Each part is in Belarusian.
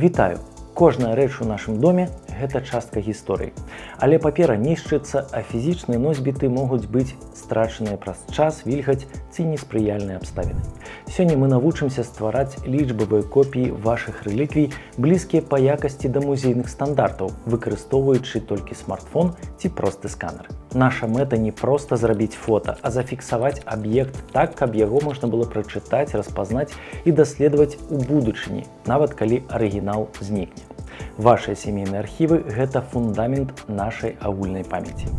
Вітаю! Кожная рэч у нашым доме – гэта частка гісторыі. Але папера нішчыцца, а фізічныя носьбіты могуць быць страчаныя праз час, вільгаць ці неспрыяльныя абставіны. Сёння мы навучымся ствараць лічбавыя копіі вашых рэліквій, блізкія па якасці да музейных стандартаў, выкарыстоўваючы толькі смартфон ці просты сканер. Наша мэта не проста зрабіць фота, а зафіксаваць аб'ект так, каб яго можна было прачытаць, распазнаць і даследаваць у будучыні, нават калі арыгінал знікне. Вашыя сямейныя архівы – гэта фундамент нашай агульнай памяці.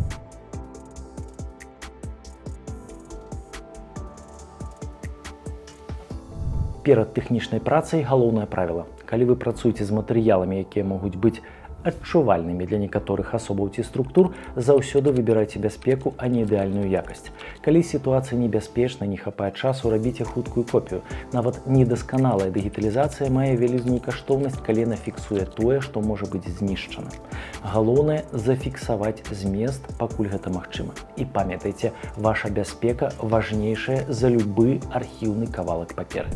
Перад тэхнічнай працай галоўнае правіла. Калі вы працуеце з матэрыяламі, якія могуць быць адчувальнымі для некаторых асобаў ці структур, заўсёды выбірайце бяспеку, а не ідэальную якасць. Калі сітуацыя небяспечна, не хапае часу, рабіце хуткую копію. Нават недасканалая дыгіталізацыя мае вялізную каштоўнасць, калі яна фіксуе тое, што можа быць знішчана. Галоўнае – зафіксаваць змест, пакуль гэта магчыма. І памятайце, ваша бяспека важнейшая за любы архіўны кавалак паперы.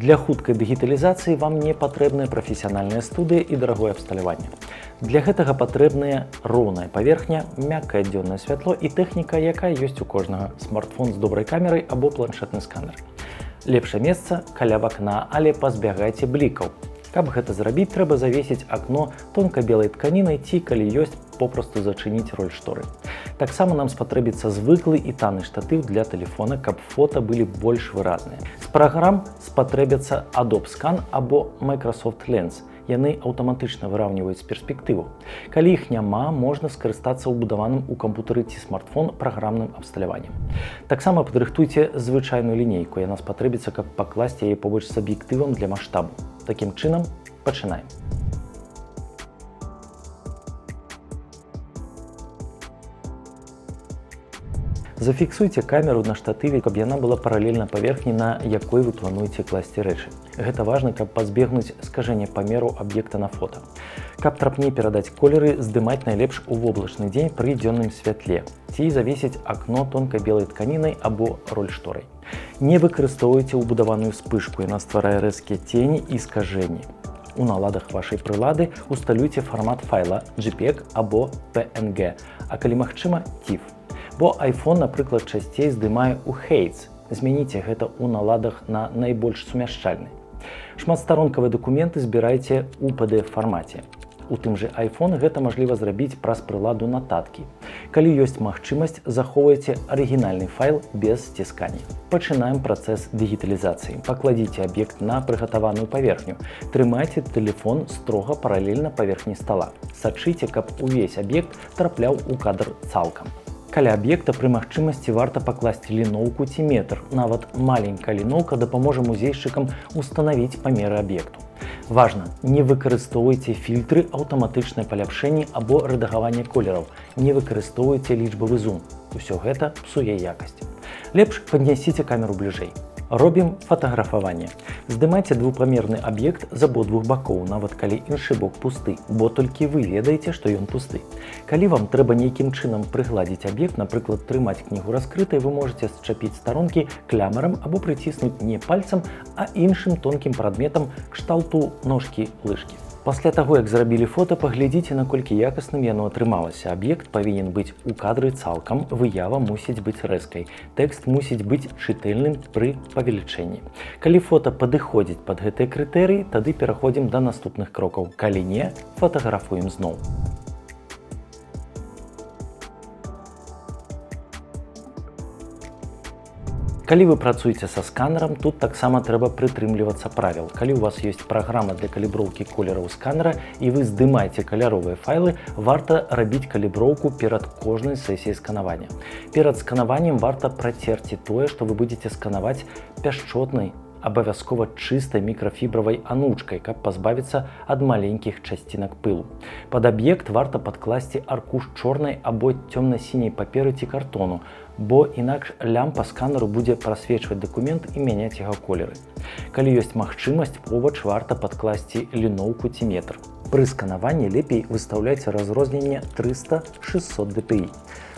Для хуткай дыгіталізацыі вам не патрэбная прафесіянальная студыя і дарагое абсталяванне. Для гэтага патрэбная роўная паверхня, мяккае дзённае святло і тэхніка, якая ёсць у кожнага – смартфон з добрай камерай або планшетны сканер. Лепшае месца – каля вакна, але пазбягайце блікаў. Каб гэта зрабіць, трэба завесіць акно тонка-белай тканінай ці, калі ёсць, попросту зачыніць роль шторы. Таксама нам спатрэбіцца звыклы і танны штатыў для тэлефона, каб фота былі больш выразныя. З праграм спатрэбяцца Adobe Scan або Microsoft Lens. Яны аўтаматычна выраўніваюць перспектыву. Калі іх няма, можна скарыстацца ўбудаваным у кампутары ці смартфон праграмным абсталяваннем. Таксама падрыхтуйце звычайную лінейку. Яна спатрэбіцца, каб пакласці яе побач з аб'ектывам для маштабу. Такім чынам, пачынаем. Зафіксуйце камеру на штатыве, каб яна была паралельна паверхні, на якой вы плануеце класці рэчы. Гэта важна, каб пазбегнуць скажэння памеру аб'екта на фота. Каб трапней перадаць колеры, здымаць найлепш у воблачны дзень пры дзённым святле ці завесіць акно тонка-белай тканінай або роль шторай. Не выкарыстоўвайце ўбудаваную вспышку, яна стварае рэзкія цені і скажэнні. У наладах вашай прылады усталюйце фармат файла JPEG або PNG, а калі магчыма, TIFF. Бо iPhone, напрыклад, часцей здымае ў Heights. Змяніце гэта ў наладах на найбольш сумяшчальны. Шматстаронкавыя дакументы збірайце ў PDF-фармаце. У тым жа iPhone гэта мажліва зрабіць праз прыладу нататкі. Калі ёсць магчымасць, захоўвайце арыгінальны файл без сціскання. Пачынаем працэс дыгіталізацыі. Пакладзіце аб'ект на прыгатаваную паверхню. Трымайце тэлефон строга паралельна паверхні стала. Сачыце, каб увесь аб'ект трапляў у кадр цалкам. Каля аб'екта пры магчымасці варта пакласці ліноўку ці метр. Нават маленькая ліноўка дапаможа музейшчыкам устанавіць памеры аб'екту. Важна, не выкарыстоўвайце фільтры, аўтаматычнае паляпшэнне або рэдагаванне колераў. Не выкарыстоўвайце лічбавы зум. Усё гэта псуе якасць. Лепш паднясіце камеру бліжэй. Робім фатаграфаванне. Здымайце двухпамерны аб'ект з абодвух бакоў, нават калі іншы бок пусты, бо толькі вы ведаеце, што ён пусты. Калі вам трэба нейкім чынам прыгладзіць аб'ект, напрыклад, трымаць кнігу раскрытай, вы можаце счапіць старонкі клямарам або прыціснуць не пальцам, а іншым тонкім прадметам кшталту ножкі лыжкі. Пасля таго, як зрабілі фота, паглядзіце, наколькі якасным яно атрымалася. Аб'ект павінен быць у кадры цалкам, выява мусіць быць рэзкай. Тэкст мусіць быць чытальным пры павелічэнні. Калі фота падыходзіць пад гэтыя крытэрыі, тады пераходзім да наступных крокаў. Калі не, фатаграфуем зноў. Калі вы працуеце са сканерам, тут таксама трэба прытрымлівацца правіл. Калі ў вас ёсць праграма для каліброўкі колераў сканера і вы здымаеце каляровыя файлы, варта рабіць каліброўку перад кожнай сесіяй сканавання. Перад сканаваннем варта працерці тое, што вы будзеце сканаваць пяшчотнай, абавязкова чыстай мікрафібравай анучкай, каб пазбавіцца ад маленькіх часцінак пылу. Пад аб'ект варта падкласці аркуш чорнай або цёмна-сіняй паперы ці картону, бо інакш лямпа сканеру будзе прасвечваць дакумент і мяняць яго колеры. Калі ёсць магчымасць, побач варта падкласці ліноўку ці метр. Пры сканаванні лепей выстаўляйце разрозненне 300-600 dpi.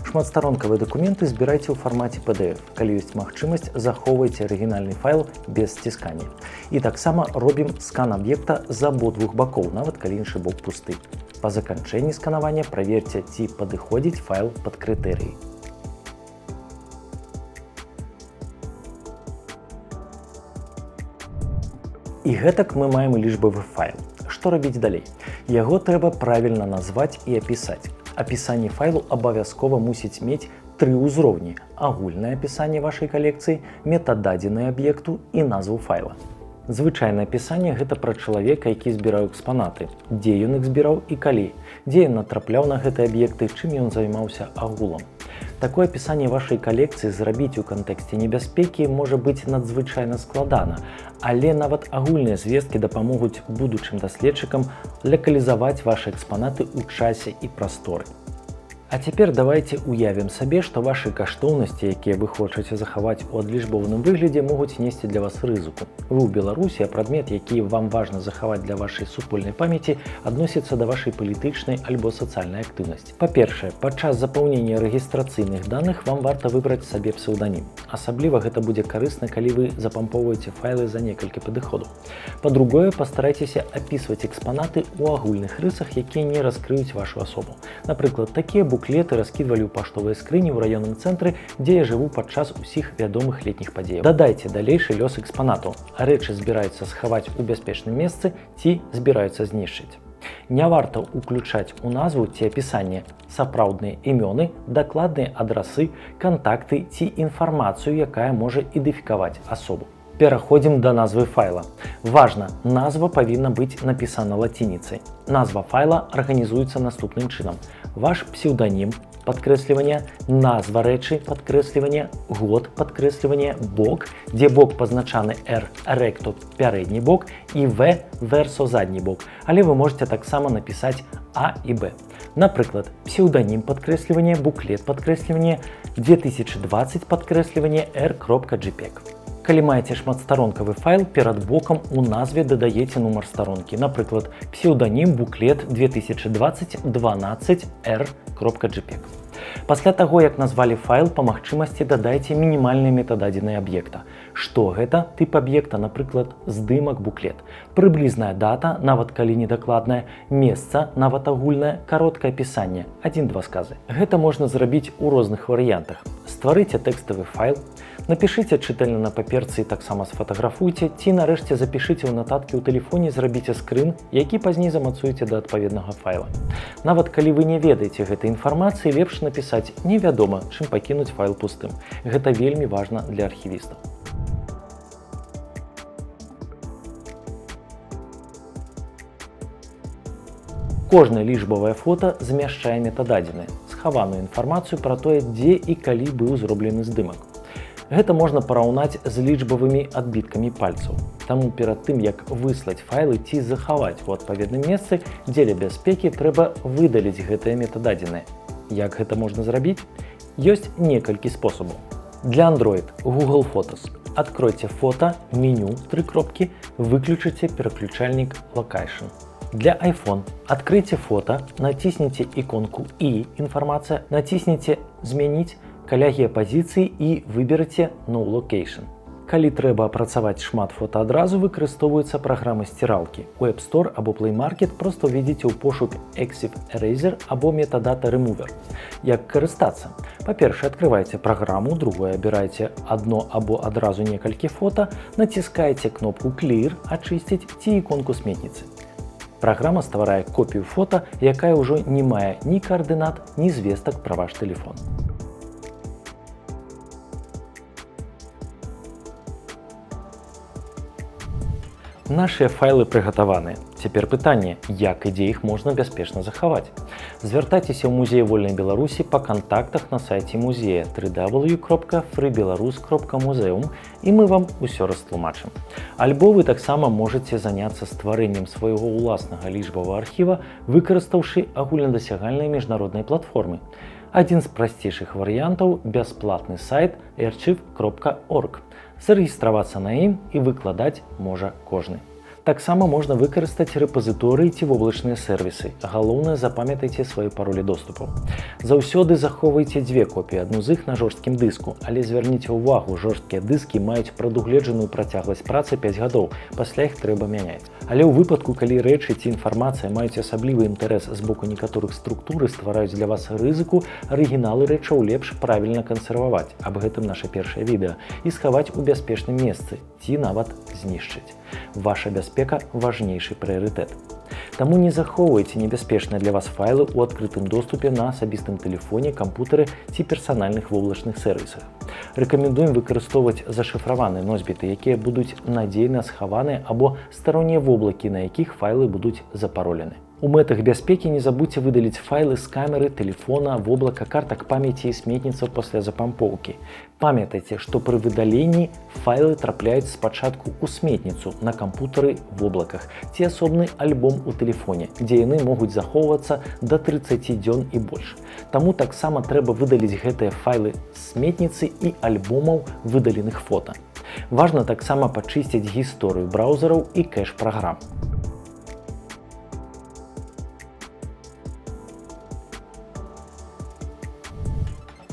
Шматстаронкавыя дакументы збірайце ў фармаце PDF. Калі ёсць магчымасць, захоўвайце арыгінальны файл без сціскання. І таксама робім скан аб'екта з абодвух бакоў, нават калі іншы бок пусты. Па заканчэнні сканавання праверце, ці падыходзіць файл пад крытэрыі. І гэтак мы маем лічбавы файл. Што рабіць далей? Яго трэба правільна назваць і апісаць. Апісанне файлу абавязкова мусіць мець 3 ўзроўні: агульнае апісанне вашай калекцыі, метададзены аб'екту і назву файла. Звычайнае апісанне – гэта пра чалавека, які збіраў экспанаты, дзе ён іх збіраў і калі, дзе ён натрапляў на гэтыя аб'екты, чым ён займаўся агулам. Такое апісанне вашай калекцыі зрабіць у кантэксце небяспекі можа быць надзвычайна складана, але нават агульныя звесткі дапамогуць будучым даследчыкам лакалізаваць вашы экспанаты ў часе і прасторы. А цяпер давайце уявім сабе, што вашы каштоўнасці, якія вы хочаце захаваць у адлічбованым выглядзе, могуць несці для вас рызыку. Вы ў Беларусі, а прадмет, які вам важна захаваць для вашай супольнай памяці, адносіцца да вашай палітычнай альбо сацыяльнай актыўнасці. Па-першае, падчас запаўнення рэгістрацыйных даных вам варта выбраць сабе псеўданім. Асабліва гэта будзе карысна, калі вы запампоўваеце файлы за некалькі падыходаў. Па-другое, пастарайцеся апісваць экспанаты ў агульных рысах, якія не раскрыюць вашу асобу. Напрыклад, такія буклеты раскідвалі ў паштовыя скрыні ў раённым цэнтры, дзе я жыву падчас усіх вядомых летніх падзеяў. Дадайце далейшы лёс экспанатаў. Рэчы збіраюцца схаваць у бяспечным месцы ці збіраюцца знішчыць. Не варта ўключаць у назву ці апісанне сапраўдныя імёны, дакладныя адрасы, кантакты ці інфармацыю, якая можа ідэнтыфікаваць асобу. Пераходзім да назвы файла. Важна, назва павінна быць напісана лацініцай. Назва файла арганізуецца наступным чынам. Ваш псеўданім, падкрэсліванне, назва рэчы, падкрэсліванне, год, падкрэсліванне, бок, дзе бок пазначаны R, recto пярэдні бок і V, verso задні бок, але вы можете таксама напісаць А і Б. Напрыклад, псеўданім падкрэсліванне, буклет падкрэсліванне, 2020 падкрэсліванне R.jpg. Калі маеце шматстаронкавы файл, перад бокам у назве дадаеце нумар старонкі. Напрыклад, псеўданім буклет 2020 12 R.jpg. Пасля таго, як назвалі файл, па магчымасці дадайце мінімальныя метададзеныя аб'екта. Што гэта? Тып аб'екта, напрыклад, здымак, буклет. Прыблізная дата, нават калі недакладная, месца, нават агульнае, кароткае апісанне, 1-2 сказы. Гэта можна зрабіць у розных варыянтах. Стварыце тэкставы файл, напішыце чытальна на паперцы і таксама сфотаграфуйце, ці нарэшце запішыце ў нататкі ў тэлефоне, зрабіце скрын, які пазней замацуеце да адпаведнага файла. Нават калі вы не ведаеце гэтай інфармацыі, лепш напісаць «невядома», чым пакінуць файл пустым. Гэта вельмі важна для архівістаў. Кожнае лічбавае фота змяшчае метададзеныя, схаваную інфармацыю пра тое, дзе і калі быў зроблены здымак. Гэта можна параўнаць з лічбавымі адбіткамі пальцаў. Таму перад тым, як выслаць файлы ці захаваць у адпаведным месцы, дзеля бяспекі трэба выдаліць гэтыя метададзеныя. Як гэта можна зрабіць? Ёсць некалькі спосабаў. Для Android Google Photos. Адкройце фота, меню, 3 кропкі, выключыце пераключальнік Location. Для iPhone адкрыйце фота, націсніце іконку «І» інфармацыя, націсніце «Змяніць», каля геапазіцыі і выберыце «No Location». Калі трэба апрацаваць шмат фота адразу, выкарыстоўваюцца праграмы сціралкі. У App Store або Play Market проста ўведзіце ў пошук Exif Eraser або Metadata Remover. Як карыстацца? Па-першае, адкрывайце праграму, другое, абірайце адно або адразу некалькі фота, націскаеце кнопку Clear, ачысціць ці іконку сметніцы. Праграма стварае копію фота, якая ўжо не мае ні каардынат, ні звестак пра ваш тэлефон. Нашыя файлы прыгатаваныя. Цяпер пытанне, як і дзе іх можна бяспечна захаваць. Звяртайцеся ў музей вольнай Беларусі па кантактах на сайце музея www.freebelarus.museum і мы вам усё растлумачым. Альбо вы таксама можаце заняцца стварэннем свайго ўласнага лічбавага архіва, выкарыстаўшы агульнадасягальныя міжнародныя платформы. Адзін з прасцейшых варыянтаў – бясплатны сайт archive.org. Зарэгістравацца на ім і выкладаць можа кожны. Таксама можна выкарыстаць рэпазіторыі ці воблачныя сервісы. Галоўнае, запамятайце свае паролі доступу. Заўсёды захоўвайце дзве копіі, адну з іх на жорсткім дыску, але звярніце ўвагу, жорсткія дыскі маюць прадугледжаную працягласць працы 5 гадоў, пасля іх трэба мяняць. Але ў выпадку, калі рэчы ці інфармацыя маюць асаблівы інтарэс з боку некаторых структур і ствараюць для вас рызыку, арыгіналы рэчаў лепш правільна кансерваваць, аб гэтым наша першае відэа, і схаваць у бяспечным месцы, ці нават знішчыць. Ваша бяспека – важнейшы прыярытэт. Таму не захоўвайце небяспечныя для вас файлы ў адкрытым доступе на асабістым тэлефоне, кампутары ці персанальных воблачных сервісах. Рэкамендуем выкарыстоўваць зашыфраваныя носьбіты, якія будуць надзейна схаваныя, або староннія воблакі, на якіх файлы будуць запаролены. У мэтах бяспекі не забудзьце выдаліць файлы з камеры, тэлефона, воблака, картак памяці і сметніцаў пасля запампоўкі. Памятайце, што пры выдаленні файлы трапляюць спачатку ў сметніцу на кампутары в воблаках ці асобны альбом у тэлефоне, дзе яны могуць захоўвацца да 30 дзён і больш. Таму таксама трэба выдаліць гэтыя файлы з сметніцы і альбомаў выдаленых фота. Важна таксама пачысціць гісторыю браузераў і кэш праграм.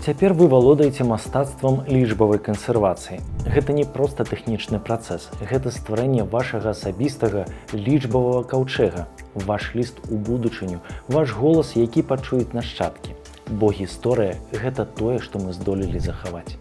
Цяпер вы валодаеце мастацтвам лічбавай кансервацыі. Гэта не проста тэхнічны працэс, гэта стварэнне вашага асабістага лічбавага каўчэга, ваш ліст у будучыню, ваш голас, які пачуюць нашчадкі. Бо гісторыя – гэта тое, што мы здолелі захаваць.